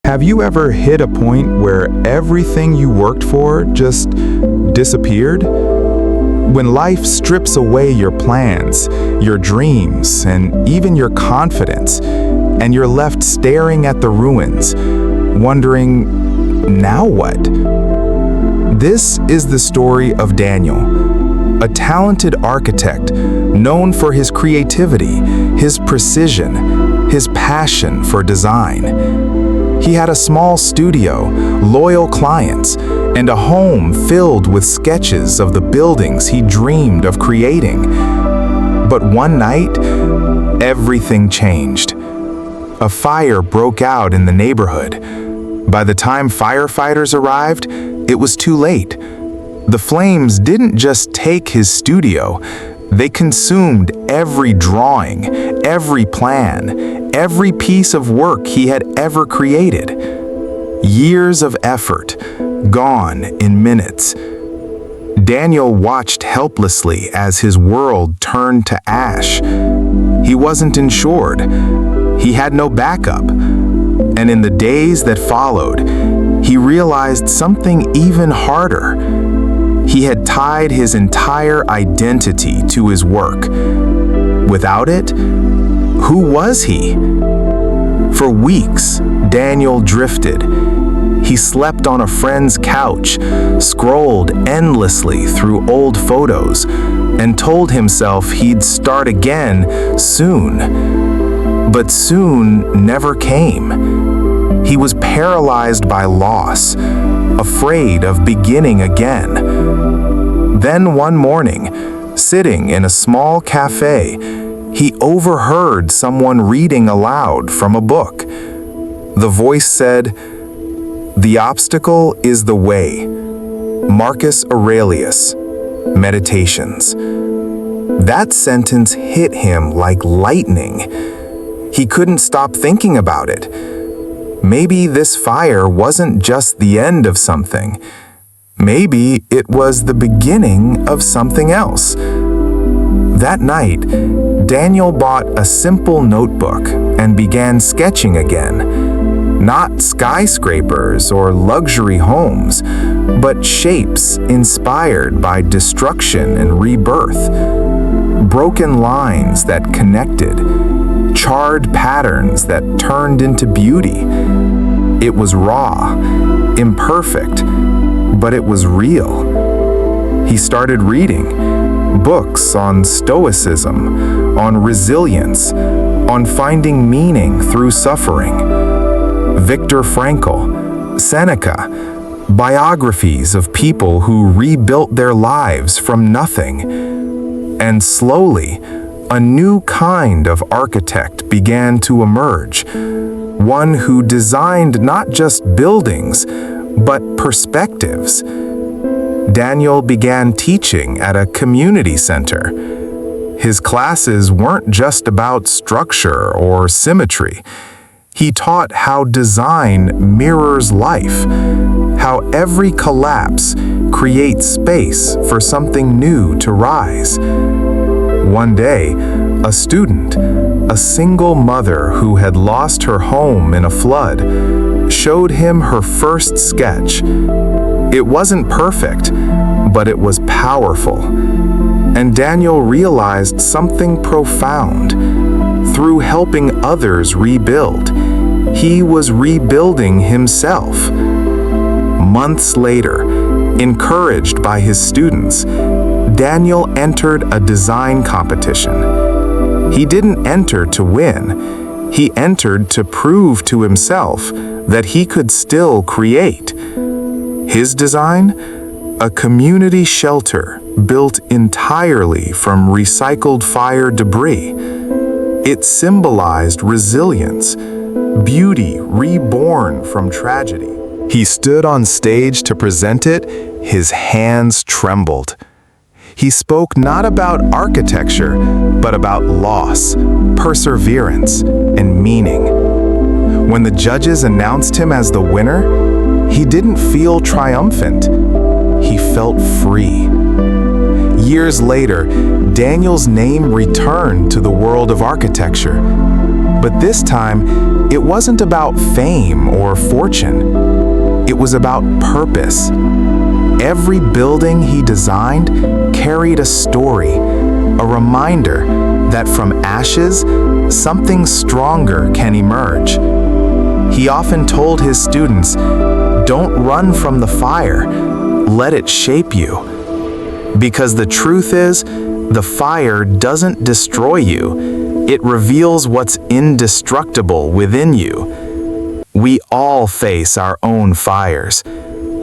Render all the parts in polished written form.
Have you ever hit a point where everything you worked for just disappeared? When life strips away your plans, your dreams, and even your confidence, and you're left staring at the ruins, wondering, now what? This is the story of Daniel, a talented architect known for his creativity, his precision, his passion for design. He had a small studio, loyal clients, and a home filled with sketches of the buildings he dreamed of creating. But one night, everything changed. A fire broke out in the neighborhood. By the time firefighters arrived, it was too late. The flames didn't just take his studio, they consumed every drawing, every plan, every piece of work he had ever created. Years of effort, gone in minutes. Daniel watched helplessly as his world turned to ash. He wasn't insured. He had no backup. And in the days that followed, he realized something even harder. He had tied his entire identity to his work. Without it, who was he? For weeks, Daniel drifted. He slept on a friend's couch, scrolled endlessly through old photos, and told himself he'd start again soon. But soon never came. He was paralyzed by loss, afraid of beginning again. Then one morning, sitting in a small cafe, he overheard someone reading aloud from a book. The voice said, "The obstacle is the way." Marcus Aurelius, Meditations. That sentence hit him like lightning. He couldn't stop thinking about it. Maybe this fire wasn't just the end of something. Maybe it was the beginning of something else. That night, Daniel bought a simple notebook and began sketching again. Not skyscrapers or luxury homes, but shapes inspired by destruction and rebirth. Broken lines that connected, charred patterns that turned into beauty. It was raw, imperfect, but it was real. He started reading books on Stoicism, on resilience, on finding meaning through suffering. Viktor Frankl, Seneca, biographies of people who rebuilt their lives from nothing. And slowly, a new kind of architect began to emerge, one who designed not just buildings, but perspectives. Daniel began teaching at a community center. His classes weren't just about structure or symmetry. He taught how design mirrors life, how every collapse creates space for something new to rise. One day, a student, a single mother who had lost her home in a flood, showed him her first sketch. It wasn't perfect, but it was powerful. And Daniel realized something profound. Through helping others rebuild, he was rebuilding himself. Months later, encouraged by his students, Daniel entered a design competition. He didn't enter to win. He entered to prove to himself that he could still create. His design? A community shelter built entirely from recycled fire debris. It symbolized resilience, beauty reborn from tragedy. He stood on stage to present it. His hands trembled. He spoke not about architecture, but about loss, perseverance, and meaning. When the judges announced him as the winner, he didn't feel triumphant. He felt free. Years later, Daniel's name returned to the world of architecture, But this time, it wasn't about fame or fortune. It was about purpose. Every building he designed carried a story, a reminder that from ashes, something stronger can emerge. He often told his students, "Don't run from the fire, let it shape you." Because the truth is, the fire doesn't destroy you, it reveals what's indestructible within you. We all face our own fires: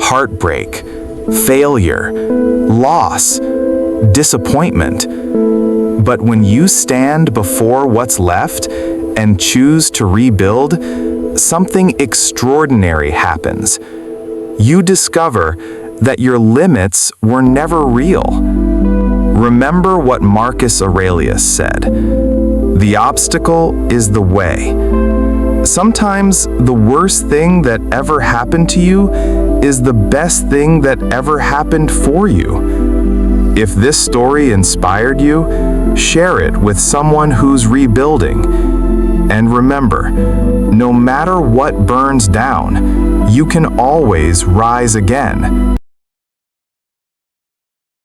heartbreak, failure, loss, disappointment. But when you stand before what's left and choose to rebuild, something extraordinary happens. You discover that your limits were never real. Remember what Marcus Aurelius said: "The obstacle is the way." Sometimes the worst thing that ever happened to you is the best thing that ever happened for you. If this story inspired you, share it with someone who's rebuilding. And remember, no matter what burns down, you can always rise again.